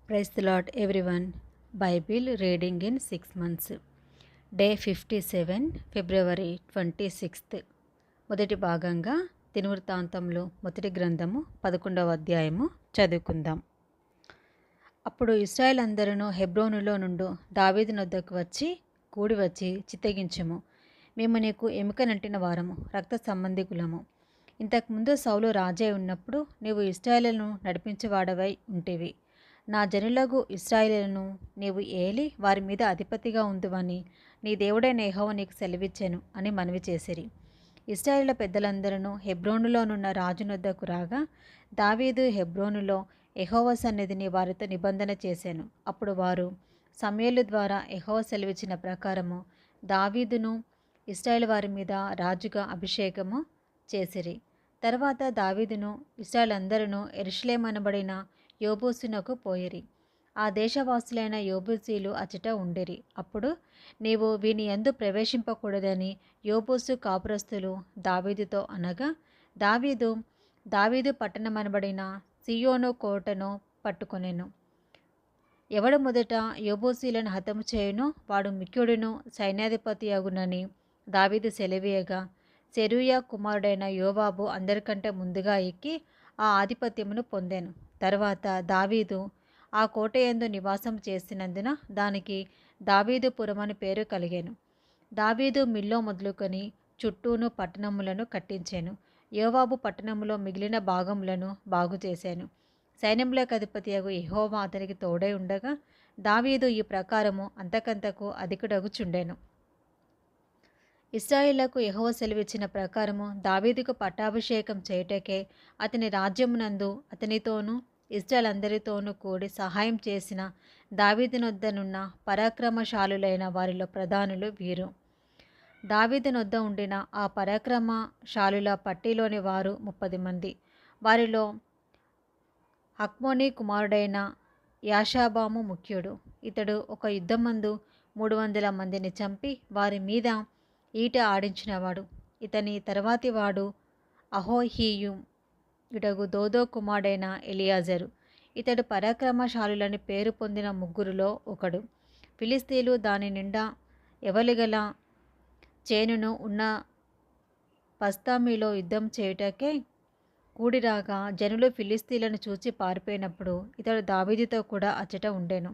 Praise the lord everyone. Bible reading in 6 months. Day 57, February 26. మొదటి భాగంగా దినవృత్తాంతంలో మొదటి గ్రంథము 11వ అధ్యాయము చదువుకుందాం. అప్పుడు ఇశ్రాయేల్ అందరూ హెబ్రోనులో నుండి దావీదు నొద్దకు వచ్చి కూడి వచ్చి, చిత్తగించుము, మేము నీకు ఎముకనంటిన వారము, రక్త సంబంధికులము. ఇంతకుముందు సౌలు రాజై ఉన్నప్పుడు నీవు ఇశ్రాయేలును నడిపించేవాడవై ఉంటివి. నా జనులగు ఇశ్రాయేలును నీవు ఏలి వారి మీద అధిపతిగా ఉందువని నీ దేవుడైన యెహోవా నీకు సెలవిచ్చెను అని మనవి చేసిరి. ఇశ్రాయేలు పెద్దలందరూ హెబ్రోనులోనున్న రాజునొద్దకు రాగా, దావీదు హెబ్రోనులో యెహోవా సన్నిధిని వారితో నిబంధన చేశాను. అప్పుడు వారు సమూయేలు ద్వారా యెహోవా సెలవిచ్చిన ప్రకారము దావీదును ఇశ్రాయేలు వారి మీద రాజుగా అభిషేకము చేసిరి. తర్వాత దావీదును ఇశ్రాయేలు అందరూ యెరూషలేము అనబడిన యోబూసునకు పోయిరి. ఆ దేశవాసులైన యోబూసీలు అచట ఉండిరి. అప్పుడు నీవు వీని యందు ప్రవేశింపకూడదని యోబూసు కాపురస్తులు దావీదుతో అనగా, దావీదు పట్టణమనబడిన సీయోను కోటను పట్టుకొనెను. ఎవడు మొదట యోబూసీలను హతము చేయునో వాడు ముఖ్యుడును సైన్యాధిపతి అగునని దావీదు సెలవీయగా, సెరూయా కుమారుడైన యోవాబు అందరికంటే ముందుగా ఎక్కి ఆ ఆధిపత్యమును పొందెను. తర్వాత దావీదు ఆ కోటయందు నివాసం చేసినందున దానికి దావీదుపురం అని పేరు కలిగెను. దావీదు మిల్లో మొదలుకొని చుట్టూను పట్టణములను కట్టించెను. యోవాబు పట్టణములో మిగిలిన భాగములను బాగు చేశాను. సైన్యములకు అధిపతియగు యెహోవా అతనికి తోడై ఉండగా దావీదు ఈ ప్రకారము అంతకంతకు అధికుడగుచుండెను. ఇశ్రాయేలుకు యెహోవా సెలవిచ్చిన ప్రకారము దావీదుకు పట్టాభిషేకం చేయుటకే అతని రాజ్యమునందు అతనితోనూ ఇశ్రాయేలు అందరితోనూ కూడి సహాయం చేసిన దావీదునొద్దనున్న పరాక్రమశాలులైన వారిలో ప్రధానులు వీరు. దావీదునొద్ద ఉండిన ఆ పరాక్రమశాలుల పట్టిలోని వారు 30 మంది. వారిలో హక్మోని కుమారుడైన యాషాబాము ముఖ్యుడు. ఇతడు ఒక యుద్ధమందు 300 మందిని చంపి వారి మీద ఈట ఆడించినవాడు. ఇతని తర్వాతి వాడు అహోహీయు ఇటగు దోదో కుమారుడైన ఎలియాజరు. ఇతడు పరాక్రమశాలులని పేరు పొందిన ముగ్గురులో ఒకడు. ఫిలిస్తీన్లు దాని నిండా ఎవలిగల చేనును ఉన్న పస్తామీలో యుద్ధం చేయుటకే కూడిరాగా జనులు ఫిలిస్తీన్లను చూచి పారిపోయినప్పుడు ఇతడు దావీదుతో కూడా అచ్చట ఉండెను.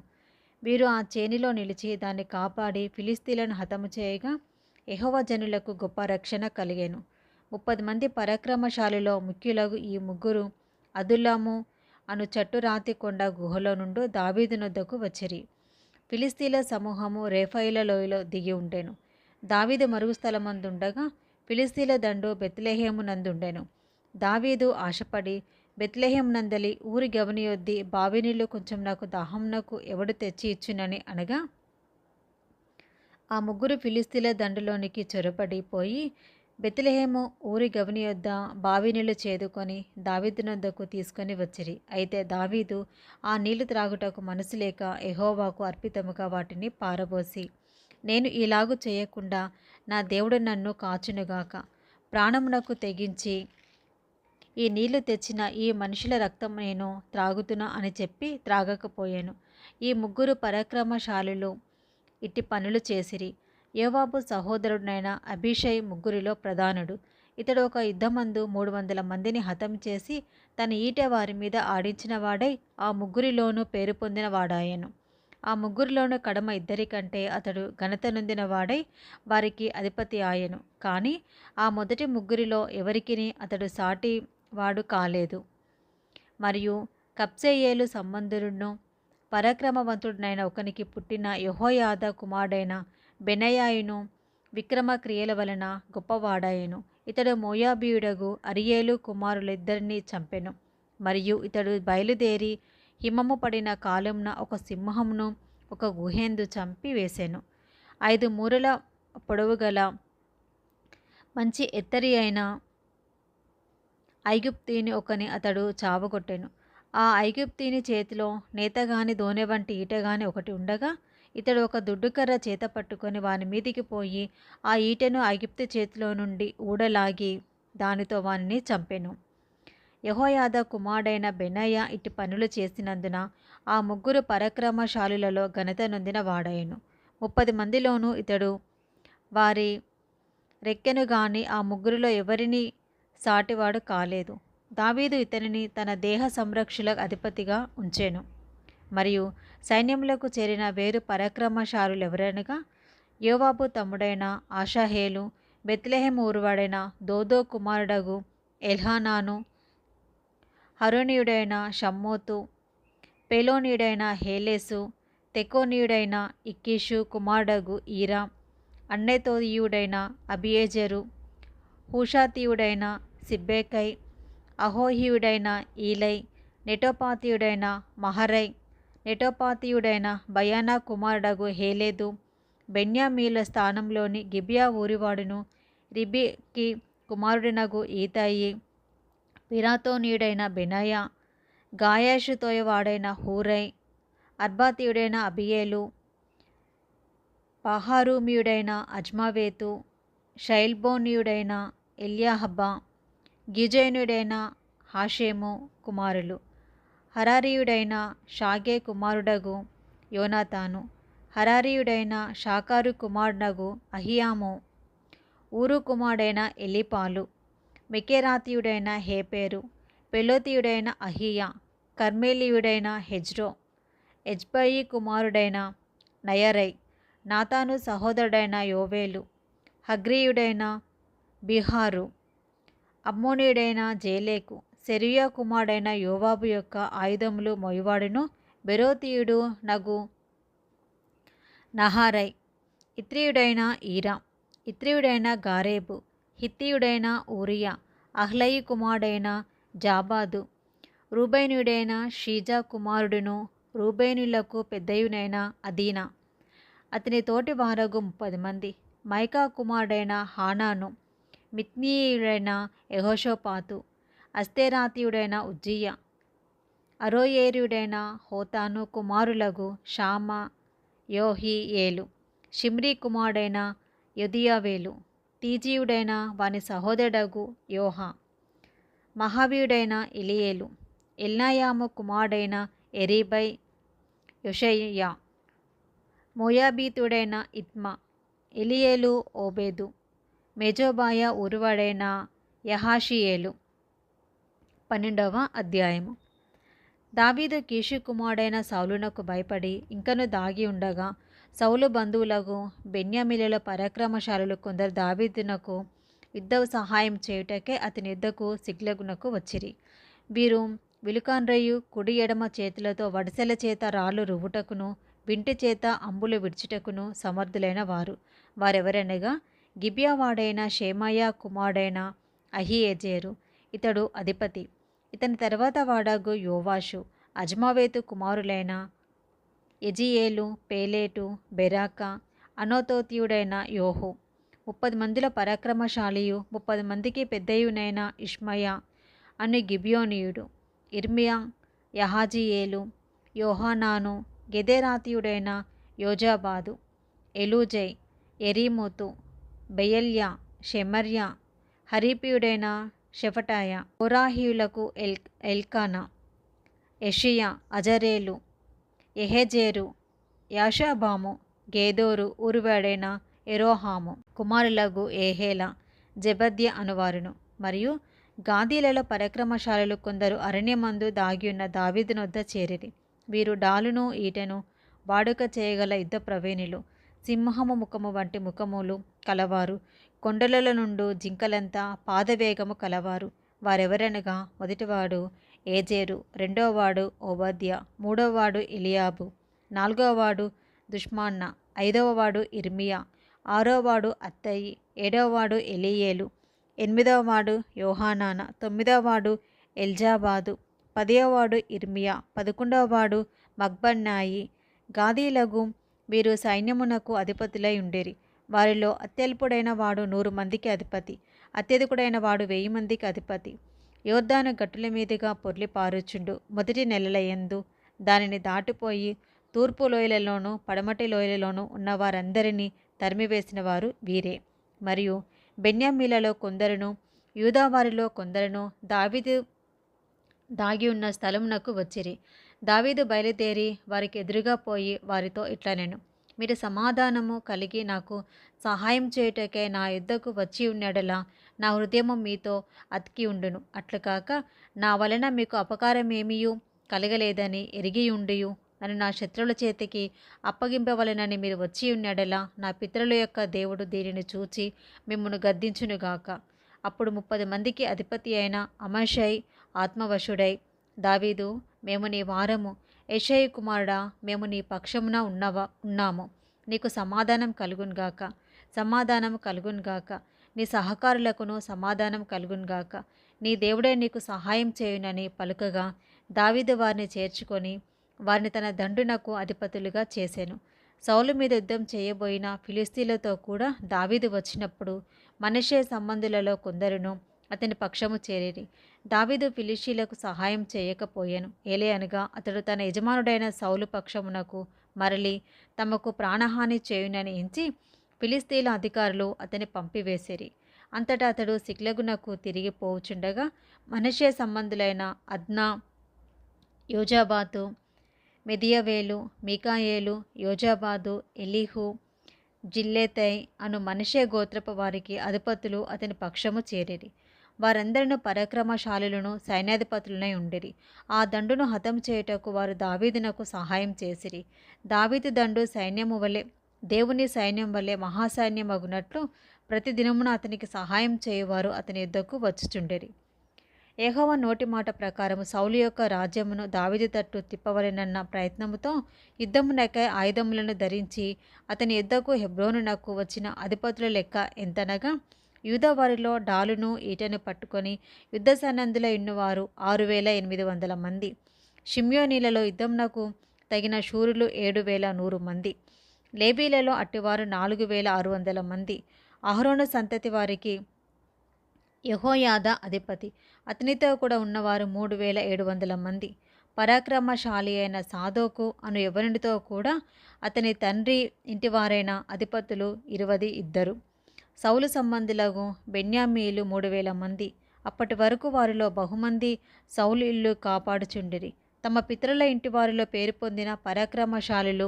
వీరు ఆ చేనిలో నిలిచి దాన్ని కాపాడి ఫిలిస్తీన్లను హతము చేయగా యెహోవా జనులకు గొప్ప రక్షణ కలిగెను. 30 మంది పరాక్రమశాలిలో ముఖ్యులగు ఈ ముగ్గురు అదుల్లాము అను చట్టురాతి కొండ గుహలో నుండి దావీదునొద్దకు వచ్చిరి. ఫిలిస్తీన్ల సమూహము రేఫాయిల లోయలో దిగి ఉండెను. దావీదు మరుగు స్థలమందుండగా ఫిలిస్తీన్ల దండు బెత్లెహేమునందుండెను. దావీదు ఆశపడి బెత్లెహేమునందలి ఊరి గవనియొద్ది బావి నీళ్లు కొంచెం నాకు దాహమునకు ఎవడు తెచ్చి ఇచ్చునని అనగా, ఆ ముగ్గురు ఫిలిస్తీన్ల దండులోనికి చొరబడి పోయి బెత్లెహేము ఊరి గవని యొద్ద బావి నీళ్లు చేదుకొని దావీదునొద్దకు తీసుకొని వచ్చిరి. అయితే దావీదు ఆ నీళ్లు త్రాగుటకు మనసు లేక యెహోవాకు అర్పితముగా వాటిని పారబోసి, నేను ఈలాగు చేయకుండా నా దేవుడు నన్ను కాచునుగాక, ప్రాణమునకు తెగించి ఈ నీళ్లు తెచ్చిన ఈ మనుషుల రక్తం నేను త్రాగుతున్నా అని చెప్పి త్రాగకపోయాను. ఈ ముగ్గురు పరాక్రమశాలులు ఇట్టి పనులు చేసిరి. యోవాబు సహోదరుడైన అబీషై ముగ్గురిలో ప్రధానుడు. ఇతడు ఒక యుద్ధమందు 300 మందిని హతం చేసి తన ఈటె వారి మీద ఆడించిన వాడై ఆ ముగ్గురిలోనూ పేరు పొందిన వాడాయను. ఆ ముగ్గురిలోనూ కడమ ఇద్దరికంటే అతడు ఘనత నొందిన వాడై వారికి అధిపతి ఆయను. కానీ ఆ మొదటి ముగ్గురిలో ఎవరికిని అతడు సాటి వాడు కాలేదు. మరియు కబ్సెయేలు సంబంధుడును పరాక్రమవంతుడైన ఒకనికి పుట్టిన యెహోయాదా కుమారుడైన బెనయాయును విక్రమ క్రియల వలన గొప్పవాడాయను. ఇతడు మోయాబీయుడగు అరియేలు కుమారులిద్దరినీ చంపెను. మరియు ఇతడు బయలుదేరి హిమము పడిన కాలంన ఒక సింహమును ఒక గుహేందు చంపి వేసెను. 5 మూరల పొడవు గల మంచి ఎత్తరి అయిన ఐగుప్తీని ఒకని అతడు చావగొట్టెను. ఆ ఐగుప్తీని చేతిలో నేతగాని దోనె వంటి ఈటగాని ఒకటి ఉండగా ఇతడు ఒక దుడ్డుకర్ర చేత పట్టుకొని వాని మీదికి పోయి ఆ ఈటెను ఐగుప్తు చేతిలో నుండి ఊడలాగి దానితో వానిని చంపెను. యెహోయాద కుమారుడైన బెనయ్య ఇట్టి పనులు చేసినందున ఆ ముగ్గురు పరాక్రమశాలులలో ఘనత నొందిన వాడాయెను. 30 మందిలోనూ ఇతడు వారి రెక్కెను గాని ఆ ముగ్గురిలో ఎవరిని సాటివాడు కాలేదు. దావీదు ఇతనిని తన దేహ సంరక్షుల అధిపతిగా ఉంచెను. మరియు సైన్యములకు చేరిన వేరు పరాక్రమశాలులెవరనగా యోవాబు తమ్ముడైన ఆషాహేలు, బెత్లెహేము ఊరువాడైన దోదో కుమారుడగు ఎల్హానాను, హరోనీయుడైన షమ్మోతు, పెలోనీయుడైన హేలెసు, తెకోనీయుడైన ఇక్కీషు కుమారుడగు ఈరా, అన్నెతోతీయుడైన అబియేజెరు, హూషాతీయుడైన సిబ్బెకై, అహోహీయుడైన ఈలై, నెటోపాతీయుడైన మహరై, నెటోపాతీయుడైన బయానా కుమారుడగు హేలెదు, బెన్యామీల స్థానంలోని గిబియా ఊరివాడును రిబికి కుమారుడినగు ఈతాయి, పిరాతోనీయుడైన బెనాయ, గాయాషు తోయవాడైన హూరై, అర్బాతీయుడైన అబియేలు, పహారూమీయుడైన అజ్మావేతు, షైల్బోనీయుడైన ఎల్యాహబ, గిజేనుడైన హాషేము కుమారులు, హరారీయుడైన షాగే కుమారుడగు యోనాతాను, హరారీయుడైన షాకారు కుమారుడగు అహియాము, ఊరు కుమారుడైన ఎలీపాలు, మెకెరాతీయుడైన హేపెరు, పెలోతీయుడైన అహియా, కర్మేలీయుడైన హెజ్రో, ఎజ్బయి కుమారుడైన నయరై, నాతాను సహోదరుడైన యోవేలు, హగ్రీయుడైన బిహారు, అమ్మోనీయుడైన జేలేకు, సెరూయా కుమారుడైన యోవాబు యొక్క ఆయుధములు మోయువాడును బెరోతీయుడు నగు నహారై, ఇత్రీయుడైన ఈరా, ఇత్రీయుడైన గారేబు, హిత్తీయుడైన ఊరియా, అహ్లయి కుమారుడైన జాబాదు, రూబేనీయుడైన షీజా కుమారుడును రూబేనులకు పెద్దయునైన అదీనా, అతని తోటి వారగు 30 మంది, మైకా కుమారుడైన హానాను, మిత్నీయుడైన యెహోషాపాతు, అస్తేరాతీయుడైన ఉజ్జియా, అరోయేరుడైన హోతాను కుమారులగు షామా, యోహియేలు, షిమ్రీ కుమారుడైన యొదియావేలు, తీజీయుడైన వాని సహోదరుడగు యోహా, మహావీయుడైన ఇలియేలు, ఎల్నాయాము కుమారుడైన ఎరీబై, యొషయ్యా, మోయాబీతుడైన ఇత్మా, ఎలియేలు, ఓబేదు, మెజోబాయ ఊరువాడైన యహాషియేలు. 12వ అధ్యాయము. దావీదు కీషు కుమారుడైన సౌలునకు భయపడి ఇంకను దాగి ఉండగా సౌలు బంధువులకు బెన్యామీలలో పరాక్రమశాలులు కొందరు దావీదునకు యుద్ధ సహాయం చేయుటకే అతని యుద్ధకు సిగ్లగునకు వచ్చిరి. వీరు విలుకాన్రయు కుడి ఎడమ చేతులతో వడిసెల చేత రాళ్ళు రువ్వుటకును వింటి చేత అంబులు విడుచుటకును సమర్థులైన వారు. వారెవరనగా గిబియావాడైన షేమయ్య కుమారుడైన అహియెజెరు, ఇతడు అధిపతి. ఇతని తర్వాత వాడగు యోవాషు, అజ్మావేతు కుమారులైన ఎజియేలు, పేలేటు, బెరాక, అనోతోతీయుడైన యోహు. 30 మందిల పరాక్రమశాలియు 30 మందికి పెద్దయునైన ఇష్మయ అను గిబియోనీయుడు, ఇర్మియా, యహాజియేలు, యోహానాను, గెదెరాతీయుడైన యోజాబాదు, ఎలూజై, ఎరీమోతు, బెయల్యా, షెమర్యా, హరీపీయుడైన షెఫటాయ, కోరాహీయులకు ఎల్కానా, యెషియా, అజరేలు, యెహెజెరు, యాషాబాము, గేదోరు ఊరువాడైన ఎరోహాము కుమారులగు ఏహేల, జెబద్య అనువారును. మరియు గాదీలలో పరాక్రమశాలులు కొందరు అరణ్యమందు దాగియున్న దావీదునొద్ద చేరిరి. వీరు డాలును ఈటెను వాడుక చేయగల యుద్ధ ప్రవీణులు, సింహము ముఖము వంటి ముఖములు కలవారు, కొండలలో నుండు జింకలంతా పాదవేగము కలవారు. వారెవరనగా మొదటివాడు ఏజేరు, రెండోవాడు ఓబద్య, మూడోవాడు ఎలియాబు, నాలుగోవాడు దుష్మాన్న, ఐదవవాడు ఇర్మియా, ఆరోవాడు అత్తయి, ఏడవవాడు ఎలీయేలు, ఎనిమిదవవాడు యోహానాన, తొమ్మిదవవాడు ఎల్జాబాదు, 10వవాడు ఇర్మియా, 11వవాడు మగ్బన్నాయి. గాదీలగు వీరు సైన్యమునకు అధిపతులై ఉండిరి. వారిలో అత్యల్పుడైన వాడు 100 మందికి అధిపతి, అత్యధికుడైన వాడు 1000 మందికి అధిపతి. యోర్దాను గట్టుల మీదుగా పొర్లి పారుచుండు మొదటి నెలలయందు దానిని దాటిపోయి తూర్పు లోయలలోనూ పడమటి లోయలలోనూ ఉన్న వారందరినీ తరిమివేసిన వారు వీరే. మరియు బెన్యామీలలో కొందరును యూదావారిలో కొందరును దావీదు దాగి ఉన్న స్థలమునకు వచ్చిరి. దావీదు బయలుదేరి వారికి ఎదురుగా పోయి వారితో ఇట్లనెను, మీరు సమాధానము కలిగి నాకు సహాయం చేయుటకై నా యుద్ధకు వచ్చి ఉన్నడలా నా హృదయము మీతో అతికి ఉండును. అట్లు కాక నా వలన మీకు అపకారమేమియూ కలగలేదని ఎరిగి ఉండియు నన్ను నా శత్రువుల చేతికి అప్పగింపవలెనని మీరు వచ్చి ఉన్నడలా నా పితరుల యొక్క దేవుడు దీనిని చూచి మిమ్మును గద్దించునుగాక. అప్పుడు 30 మందికి అధిపతి అయిన అమషై ఆత్మవశుడై, దావీదు, మేము నీ వారము, యెషయి కుమారుడా, మేము నీ పక్షమున ఉన్నాము, నీకు సమాధానం కలుగునుగాక, సమాధానం కలుగునుగాక, నీ సహకారులకును సమాధానం కలుగునుగాక, నీ దేవుడే నీకు సహాయం చేయునని పలుకగా దావీదు వారిని చేర్చుకొని వారిని తన దండునకు అధిపతులుగా చేసెను. సౌలు మీద యుద్ధం చేయబోయిన ఫిలిస్తీన్లతో కూడా దావీదు వచ్చినప్పుడు మనష్షే సంబంధులలో కొందరును అతని పక్షము చేరిరి. దావీదు ఫిలిష్తీయులకు సహాయం చేయకపోయెను. ఏలయనగా అతడు తన యజమానుడైన సౌలు పక్షమునకు మరలి తమకు ప్రాణహాని చేయునని ఎంచి ఫిలిస్తీయుల అధికారులు అతని పంపివేసిరి. అంతటా అతడు సిక్లగునకు తిరిగి పోవుచుండగా మనష్షే సంబంధులైన అద్నా, యోజాబాతు, మెదియవేలు, మీకాయేలు, యోజాబాదు, ఎలీహు, జిల్లేతై అను మనష్షే గోత్రపు వారికి అధిపతులు అతని పక్షము చేరిరి. వారందరినూ పరాక్రమశాలులను సైన్యాధిపతులనై ఉండిరి. ఆ దండును హతం చేయుటకు వారు దావీదునకు సహాయం చేసిరి. దావీదు దండు సైన్యము వలె, దేవుని సైన్యం వలె మహాసైన్యమగునట్లు ప్రతిదినమున అతనికి సహాయం చేయువారు అతని యుద్ధకు వచ్చుచుండిరి. యెహోవా నోటి మాట ప్రకారము సౌలు యొక్క రాజ్యమును దావీదు తట్టు తిప్పవలెనన్న ప్రయత్నముతో యుద్ధమునకై ఆయుధములను ధరించి అతని యుద్ధకు హెబ్రోనునకు వచ్చిన అధిపతుల లెక్క ఎంతనగా, యూదావారిలో డాలును ఈటెను పట్టుకొని యుద్ధ సన్నద్ధులై ఉన్నవారు 6,800 మంది, షిమ్యోనీలలో యుద్ధమునకు తగిన శూరులు 7,100 మంది, లేవీలలో అట్టివారు 4,600 మంది. అహరోను సంతతి వారికి యెహోయాదా అధిపతి, అతనితో కూడా ఉన్నవారు 3,700 మంది. పరాక్రమశాలి అయిన సాదోకు అను యవనుడితో కూడా అతని తండ్రి ఇంటివారైన అధిపతులు 22. సౌలు సంబంధులకు బెన్యామీలు 3,000 మంది. అప్పటి వరకు వారిలో బహుమంది సౌలు ఇల్లు కాపాడుచుండిరి. తమ పితరుల ఇంటి వారిలో పేరు పొందిన పరాక్రమశాలులు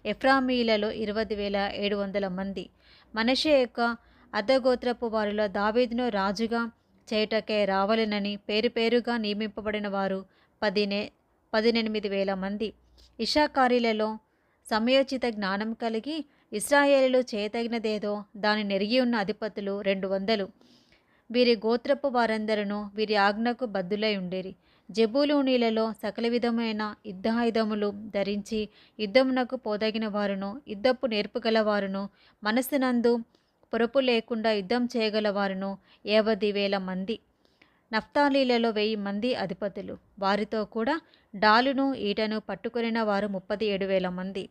ఎఫ్రామీలలో 20,700 మంది. మనష్షే యొక్క అర్ధగోత్రపు వారిలో దావీదును రాజుగా చేయుటకై రావాలనని పేరుగా నియమింపబడిన వారు 18,000 మంది. ఇశ్శాఖారీలలో సమయోచిత జ్ఞానం కలిగి ఇశ్రాయేలీయులు చేయతగినదేదో దాని నెరిగి ఉన్న అధిపతులు 200. వీరి గోత్రపు వారందరూ వీరి ఆజ్ఞకు బద్దులై ఉండిరి. జెబూలూనీలలో సకల విధమైన యుద్ధాయుధములు ధరించి యుద్ధమునకు పోదగిన వారును, యుద్ధపు నేర్పుగలవారును, మనస్సునందు పొరపు లేకుండా యుద్ధం చేయగలవారును 50,000 మంది. నఫ్తాలీలలో 1,000 మంది అధిపతులు. వారితో కూడా డాలును ఈటను పట్టుకొనిన వారు 37,000 మంది.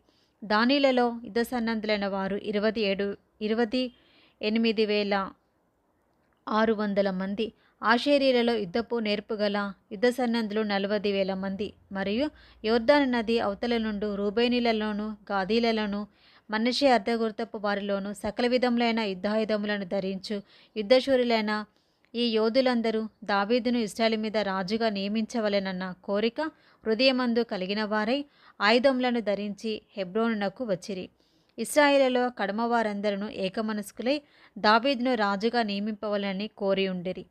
దానిలలో యుద్ధ సన్నద్ధులైన వారు 28,600 మంది. ఆషేరీలలో యుద్ధపు నేర్పుగల యుద్ధ సన్నద్ధులు 40,000 మంది. మరియు యోర్దాను నది అవతల నుండి రూబేనీలలోను, గాదీలలోను, మనష్షే అర్ధగోత్రపు వారిలోను సకల విధములైన యుద్ధాయుధములను ధరించు యుద్ధశూరులైన ఈ యోధులందరూ దావీదును ఇశ్రాయేలు మీద రాజుగా నియమించవలెనన్న కోరిక హృదయమందు కలిగిన వారై ఆయుధములను ధరించి హెబ్రోనునకు వచ్చిరి. ఇశ్రాయేలులో కడమవారందరూ ఏకమనస్కులై దావీదును రాజుగా నియమింపవలెనని కోరి ఉండిరి.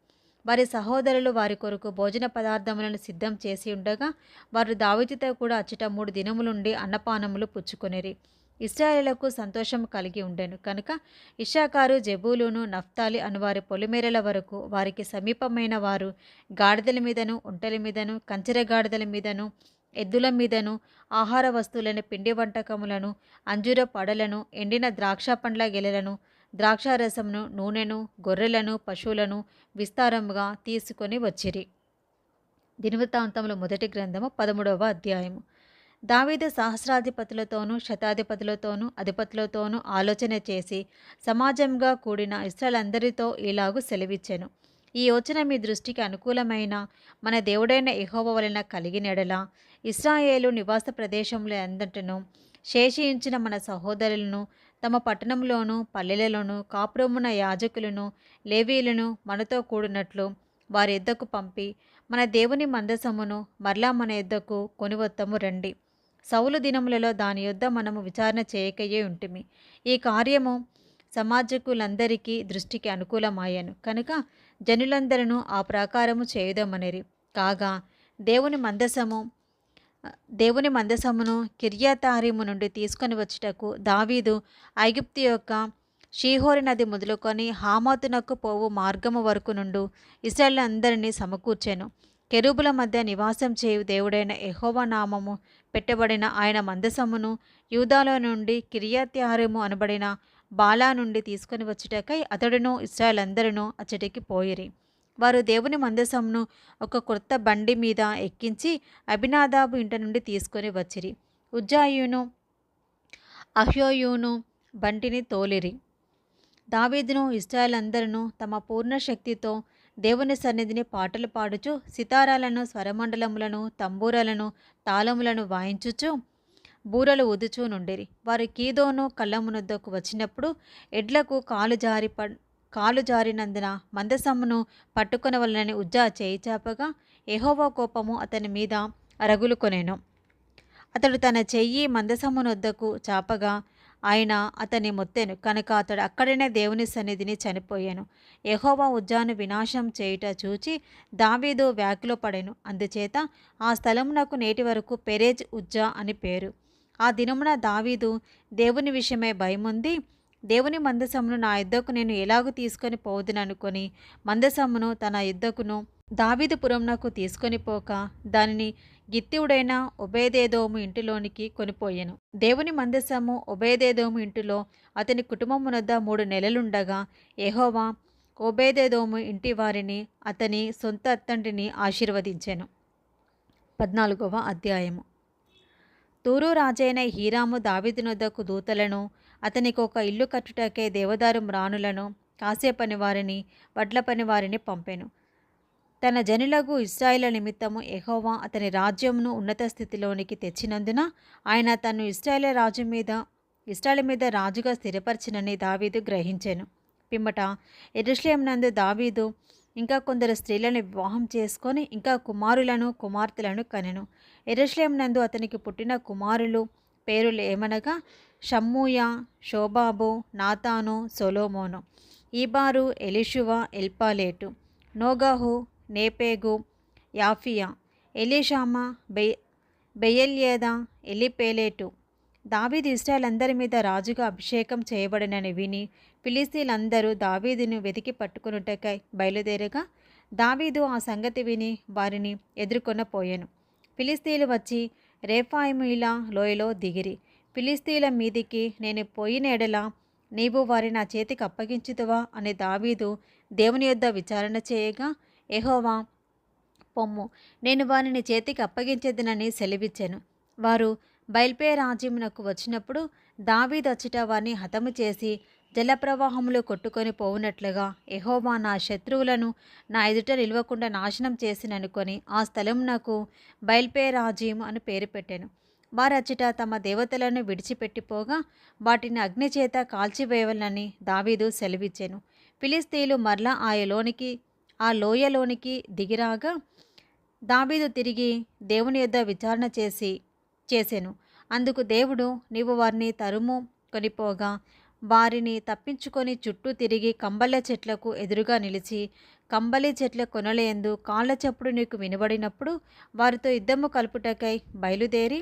వారి సహోదరులు వారి కొరకు భోజన పదార్థములను సిద్ధం చేసి ఉండగా వారు దావీదుతో కూడా అచ్చట 3 దినములుండి అన్నపానములు పుచ్చుకొనిరి. ఇశ్రాయేలులకు సంతోషం కలిగి ఉండెను కనుక ఇశ్శాఖారు, జెబూలూను, నఫ్తాలి అనువారి పొలిమేరల వరకు వారికి సమీపమైన వారు గాడిదల మీదను, ఒంటెల మీదను, కంచెర గాడిదల మీదను, ఎద్దుల మీదను ఆహార వస్తువులను, పిండి వంటకములను, అంజూర పడలను, ఎండిన ద్రాక్ష పండ్ల గెలలను, ద్రాక్షారసమును, నూనెను, గొర్రెలను, పశువులను విస్తారముగా తీసుకొని వచ్చిరి. దినవృత్తాంతముల మొదటి గ్రంథము 13వ అధ్యాయము. దావీదు సహస్రాధిపతులతోనూ శతాధిపతులతోనూ అధిపతులతోనూ ఆలోచన చేసి సమాజంగా కూడిన ఇశ్రాయేలందరితో ఇలాగు సెలవిచ్చెను. ఈ యోచన మీ దృష్టికి అనుకూలమైన మన దేవుడైన యెహోవా వలన కలిగినెడల ఇశ్రాయేలు నివాస ప్రదేశముల అంతటను శేషించిన మన సహోదరులను తమ పట్టణంలోను పల్లెలలోను కాపురమున యాజకులను లేవీయులను మనతో కూడినట్లు వారి యొద్దకు పంపి మన దేవుని మందసమును మరలా మన యొద్దకు కొనివత్తము రండి. సౌలు దినములలో దాని యొద్ద మనము విచారణ చేయకయే ఉంటిమి. ఈ కార్యము సమాజకులందరికీ దృష్టికి అనుకూలమాయను కనుక జనులందరూ ఆ ప్రకారము చేయుదమనిరి. కాగా దేవుని మందసము దేవుని మందసమును కిర్యతారీము నుండి తీసుకొని వచ్చుటకు దావీదు ఐగుప్తు యొక్క షీహోరు నది మొదలుకొని హామాతునకు పోవు మార్గము వరకు నుండు ఇశ్రాయేలు అందరినీ సమకూర్చెను. కెరూబుల మధ్య నివాసం చేయు దేవుడైన యెహోవా నామము పెట్టబడిన ఆయన మందసమును యూదాలో నుండి కిర్యత్యారీము అనబడిన బాలా నుండి తీసుకొని వచ్చుటకై అతడును ఇశ్రాయేలందరూ అచ్చటికి పోయిరి. వారు దేవుని మందసమును ఒక క్రొత్త బండి మీద ఎక్కించి అబినాదాబు ఇంట నుండి తీసుకొని వచ్చిరి. ఉజ్జాయును అహ్యోయును బండిని తోలిరి. దావీదును ఇశ్రాయేలందరూ తమ పూర్ణ శక్తితో దేవుని సన్నిధిని పాటలు పాడుచు సితారాలను, స్వరమండలములను, తంబూరాలను, తాళములను వాయించుచు బూరలు ఊదుచూ నుండిరి. వారు కీదోను కళ్ళమునొద్దకు వచ్చినప్పుడు ఎడ్లకు కాలు జారినందున మందసమును పట్టుకొనవలనని ఉజ్జా చేయి చాపగా యెహోవా కోపము అతని మీద రగులుకొనెను. అతడు తన చెయ్యి మందసమునొద్దకు చాపగా ఆయన అతని మొత్తెను కనుక అతడు అక్కడనే దేవుని సన్నిధిని చనిపోయాను. యెహోవా ఉజ్జాను వినాశం చేయుట చూచి దావీదు వ్యాకులో పడెను. అందుచేత ఆ స్థలమునకు నేటి వరకు పెరేజ్ ఉజ్జా అని పేరు. ఆ దినమున దావీదు దేవుని విషయమై భయముంది దేవుని మందసమును నా యుద్ధకు నేను ఎలాగూ తీసుకొని పోదుననుకొని మందసమును తన యుద్ధకును దావీదుపురంనకు తీసుకొని పోక దానిని గిత్తీయుడైన ఒబేదేదోము ఇంటిలోనికి కొనిపోయెను. దేవుని మందసము ఒబేదేదోము ఇంటిలో అతని కుటుంబమునొద్ద 3 నెలలుండగా యెహోవా ఒబేదేదోము ఇంటి వారిని అతని సొంత అత్తంటిని ఆశీర్వదించెను. 14వ అధ్యాయము. తూరు రాజైన హీరాము దావీదునొద్దకు దూతలను అతనికి ఒక ఇల్లు కట్టుటకే దేవదారు మ్రానులను కాసే పనివారిని వడ్ల పనివారిని పంపెను. తన జనులకు ఇశ్రాయేలు నిమిత్తము యెహోవా అతని రాజ్యమును ఉన్నత స్థితిలోనికి తెచ్చినందున ఆయన తన్ను ఇశ్రాయేలు మీద రాజుగా స్థిరపరచినని దావీదు గ్రహించెను. పిమ్మట యెరూషలేమునందు దావీదు ఇంకా కొందరు స్త్రీలను వివాహం చేసుకొని ఇంకా కుమారులను కుమార్తెలను కనెను. యెరూషలేమునందు అతనికి పుట్టిన కుమారులు పేరులు ఏమనగా షమ్మూయ, షోబాబు, నాతాను, సొలొమోను. ఈబారు, ఎలీషువ, ఎల్పాలేటు, నోగహు, నేపేగు, యాఫియా, ఎలీషామా, బెయల్యేదా, ఎలీపేలేటు. దావీదు ఇశ్రాయేలందరి మీద రాజుగా అభిషేకం చేయబడినని విని ఫిలిస్తీయులందరూ దావీదును వెతికి పట్టుకొనుటకై బయలుదేరగా దావీదు ఆ సంగతి విని వారిని ఎదుర్కొనపోయెను. ఫిలిస్తీయులు వచ్చి రేఫాయిమీల లోయలో దిగిరి. ఫిలిస్తీయుల మీదికి నేను పోయిన ఎడల నీవు వారి నా చేతికి అప్పగించుదువా అని దావీదు దేవుని యొద్ద విచారణ చేయగా యెహోవా పొమ్ము, నేను వారిని చేతికి అప్పగించేదనని సెలవిచ్చెను. వారు బయల్పేరాజ్యమునకు వచ్చినప్పుడు దావీదు అచ్చట వారిని హతము చేసి జలప్రవాహములు కొట్టుకొని పోవునట్లుగా యెహోవా నా శత్రువులను నా ఎదుట నిలవకుండా నాశనం చేసిననుకొని ఆ స్థలమునకు బయల్పేరాజ్యం అని పేరు పెట్టెను. వారచ్చట తమ దేవతలను విడిచిపెట్టిపోగా వాటిని అగ్నిచేత కాల్చివేయవలనని దావీదు సెలవిచ్చెను. ఫిలిస్తీయులు మరలా ఆ లోయలోనికి దిగిరాగా దావీదు తిరిగి దేవుని యొద్ద విచారణ చేసెను. అందుకు దేవుడు, నీవు వారిని తరుము కొనిపోగా వారిని తప్పించుకొని చుట్టూ తిరిగి కంబళ్ళ చెట్లకు ఎదురుగా నిలిచి కంబళి చెట్ల కొనలేందు కాళ్ళ చప్పుడు నీకు వినబడినప్పుడు వారితో యుద్ధము కలుపుటకై బయలుదేరి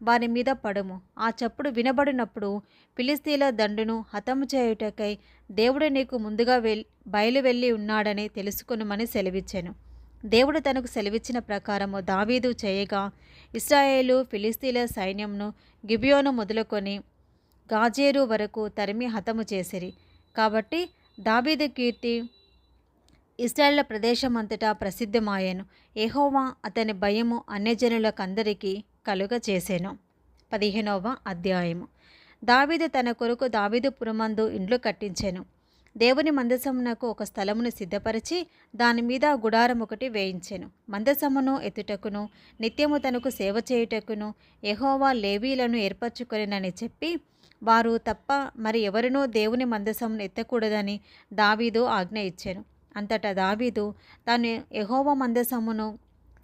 వారి మీద పడుము. ఆ చప్పుడు వినబడినప్పుడు ఫిలిస్తీయుల దండును హతము చేయుటకై దేవుడు నీకు ముందుగా బయలు వెళ్ళి ఉన్నాడని తెలుసుకొనుమని సెలవిచ్చెను. దేవుడు తనకు సెలవిచ్చిన ప్రకారము దావీదు చేయగా ఇశ్రాయేలు ఫిలిస్తీయుల సైన్యంను గిబియోను మొదలుకొని గాజేరు వరకు తరిమి హతము చేసిరి. కాబట్టి దావీదు కీర్తి ఇశ్రాయేలు ప్రదేశమంతటా ప్రసిద్ధమాయెను. యెహోవా అతని భయము అన్యజనులకందరికీ కలుగచేసెను. 15వ అధ్యాయము. దావీదు తన కొరకు దావీదుపురమందు ఇండ్లు కట్టించెను. దేవుని మందసమునకు ఒక స్థలమును సిద్ధపరిచి దాని మీద గుడారం ఒకటి వేయించెను. మందసమును ఎత్తుటకును నిత్యము తనకు సేవ చేయుటకును యెహోవా లేవీలను ఏర్పరచుకొనెనని చెప్పి వారు తప్ప మరి ఎవరినూ దేవుని మందసమును ఎత్తకూడదని దావీదు ఆజ్ఞ ఇచ్చెను. అంతటా దావీదు తాను యెహోవా మందసమును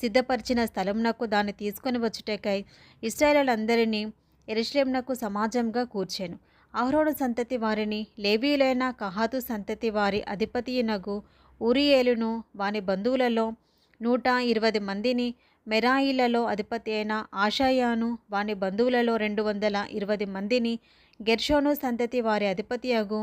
సిద్ధపరిచిన స్థలమునకు దాన్ని తీసుకొని వచ్చుటకై ఇశ్రాయేలులందరినీ యెరూషలేమునకు సమాజంగా కూర్చెను. అహరోను సంతతి వారిని, లేవీయులైన కహాతు సంతతి వారి అధిపతియునగు ఊరియేలును వాని బంధువులలో 120 మందిని, మెరాయిలలో అధిపతి అయిన ఆషాయాను వాని బంధువులలో 220 మందిని, గెర్షోను సంతతి వారి అధిపతియగు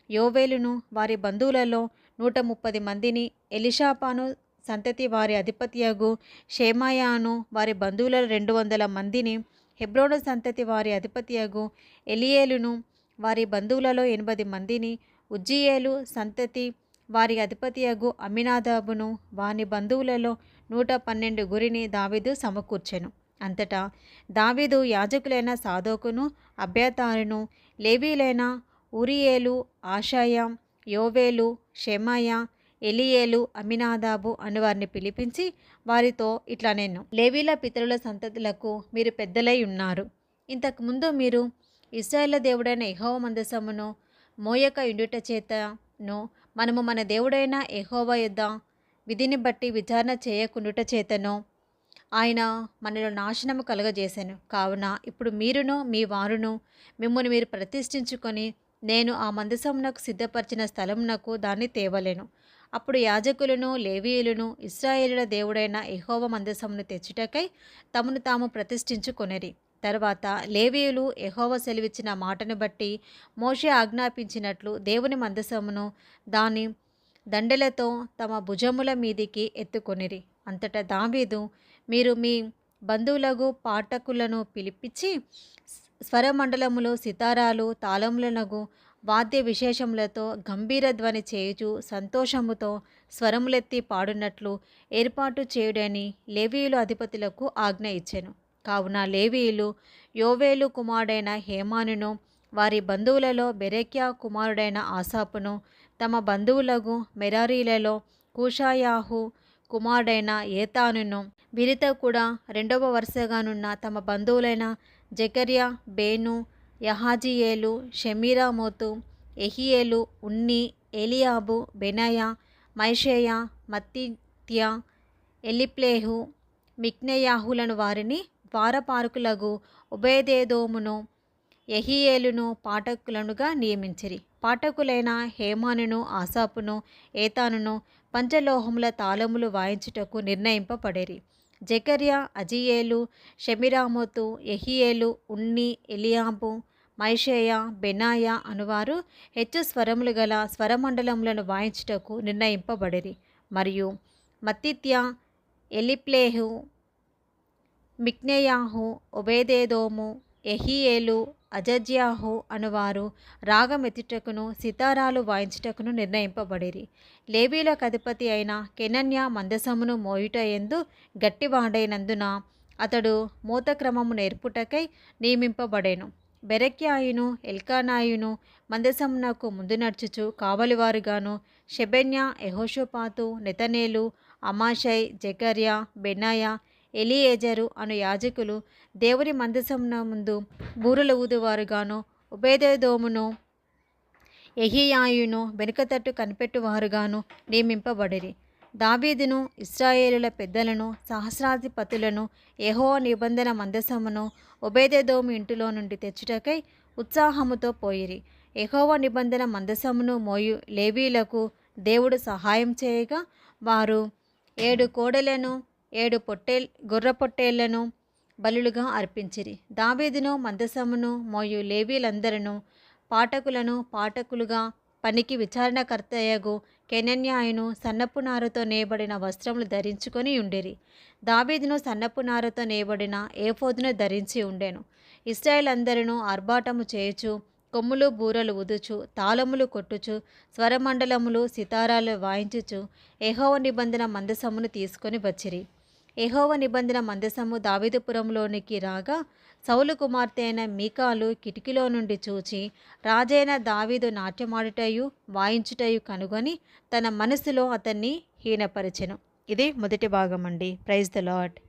యోవేలును వారి బంధువులలో 130 మందిని, ఎలీషాపాను సంతతి వారి అధిపతియగు షేమాయాను వారి బంధువులలో 200 మందిని, హెబ్రోను సంతతి వారి అధిపతియగు ఎలియేలును వారి బంధువులలో 80 మందిని, ఉజ్జీయేలు సంతతి వారి అధిపతియగు అమ్మినాదాబును వాని బంధువులలో 112 గురిని దావీదు సమకూర్చెను. అంతటా దావీదు యాజకులైన సాదోకును, అబ్యాతారును, లేవీలైన ఊరియేలు, ఆషాయా, యోవేలు, షెమాయా, ఎలియేలు, అమ్మినాదాబు అను వారిని పిలిపించి వారితో ఇట్లా నేను, లేవీల పితరుల సంతతులకు మీరు పెద్దలై ఉన్నారు. ఇంతకుముందు మీరు ఇశ్రాయేలు దేవుడైన యెహోవా మందసమును మోయక ఉండుట చేతను, మనము మన దేవుడైన యెహోవా యొద్ద విధిని బట్టి విచారణ చేయకుండుట చేతను ఆయన మనలో నాశనము కలుగజేశాను. కావున ఇప్పుడు మీరును మీ వారును మిమ్మును మీరు ప్రతిష్ఠించుకొని నేను ఆ మందసమునకు సిద్ధపరిచిన స్థలమునకు దాన్ని తేవలేను. అప్పుడు యాజకులను, లేవీయులను ఇశ్రాయేలుల దేవుడైన యెహోవా మందసమును తెచ్చుటకై తమను తాము ప్రతిష్ఠించుకొనిరి. తర్వాత లేవీయులు యెహోవా సెలవిచ్చిన మాటను బట్టి మోషే ఆజ్ఞాపించినట్లు దేవుని మందసమును దాని దండెలతో తమ భుజముల మీదికి ఎత్తుకొనిరి. అంతటా దావీదు, మీరు మీ బంధువులకు పాఠకులను పిలిపించి స్వరమండలములు, సితారాలు, తాళములనగు వాద్య విశేషములతో గంభీర ధ్వని చేయుచు సంతోషముతో స్వరములెత్తి పాడునట్లు ఏర్పాటు చేయుడని లేవీయుల అధిపతులకు ఆజ్ఞ ఇచ్చెను. కావున లేవీయులు యోవేలు కుమారుడైన హేమానును, వారి బంధువులలో బెరెక్యా కుమారుడైన ఆసాపును, తమ బంధువులకు మెరారీలలో కూషాయాహు కుమారుడైన ఏతానును, వీరితో కూడా 2వ వరుసగానున్న తమ బంధువులైన జెకర్యా, బేను, యహాజీయేలు, షెమీరామోతు, ఎహియేలు, ఉన్ని, ఏలియాబు, బెనయా, మైషేయ, మత్తిత్యా, ఎలిప్లేహు, మిక్నెయాహులను వారిని ద్వారపాలకులకు ఒబేదెదోమును, యెహీయేలును పాఠకులనుగా నియమించిరి. పాఠకులైన హేమానును, ఆసాపును, ఏతానును పంచలోహముల తాళములు వాయించుటకు నిర్ణయింపబడిరి. జెకర్యా, అజీయేలు, షెమిరామోతు, యెహీయేలు, ఉన్ని, ఎలియాబు, మైషేయ, బెనాయా అనువారు హెచ్చు స్వరములు గల స్వరమండలములను వాయించుటకు నిర్ణయింపబడిరి. మరియు మత్తిత్యా, ఎలిప్లేహు, మిక్నెయాహు, ఒబేదెదోము, యెహీయేలు, అజజ్యాహు అనువారు రాగమెత్తుటకును సితారాలు వాయించుటకును నిర్ణయింపబడిరి. లేవీలకు అధిపతి అయిన కెనన్యా మందసమును మోయుటయందు గట్టివాడైనందున అతడు మోతక్రమము నేర్పుటకై నియమింపబడెను. బెరెక్యాయును, ఎల్కానాయును మందసమునకు ముందు నడుచుచు కావలివారుగాను, షెబన్యా, యెహోషాపాతు, నెతనేలు, అమాషై, జెకర్యా, బెనాయా, ఎలియేజరు అను యాజకులు దేవుని మందసమున ముందు బూరలు ఊదువారుగాను, ఒబేదెదోమును, యెహీయాయును వెనుకతట్టు కనిపెట్టువారుగాను నియమింపబడిరి. దావీదును ఇశ్రాయేలుల పెద్దలను, సహస్రాధిపతులను యెహోవా నిబంధన మందసమును ఒబేదెదోము ఇంటిలో నుండి తెచ్చుటకై ఉత్సాహముతో పోయిరి. యెహోవా నిబంధన మందసమును మోయు లేవీయులకు దేవుడు సహాయం చేయగా వారు 7 కోడెలను 7 గొర్రె పొట్టేళ్లను బలులుగా అర్పించిరి. దావీదును మందసమును మోయు లేవీలందరూ పాఠకులుగా పనికి విచారణకర్తయగు కెనన్యాయును సన్నపు నారతో నేయబడిన వస్త్రములు ధరించుకొని ఉండిరి. దావీదును సన్నపు నారతో నేయబడిన ఏఫోదును ధరించి ఉండెను. ఇశ్రాయేలు అందరూ ఆర్భాటము చేయుచు, కొమ్ములు బూరలు ఊదుచు, తాళములు కొట్టుచు, స్వరమండలములు, సితారాలు వాయించుచు యెహోవా నిబంధన మందసమును తీసుకొని వచ్చిరి. యెహోవా నిబంధన మందసము దావీదుపురంలోనికి రాగా సౌలు కుమార్తె అయిన మీకాలు కిటికీలో నుండి చూచి రాజైన దావీదు నాట్యమాడుటయు వాయించుటయు కనుగొని తన మనసులో అతన్ని హీనపరచెను. ఇది మొదటి భాగం అండి. Praise the lord.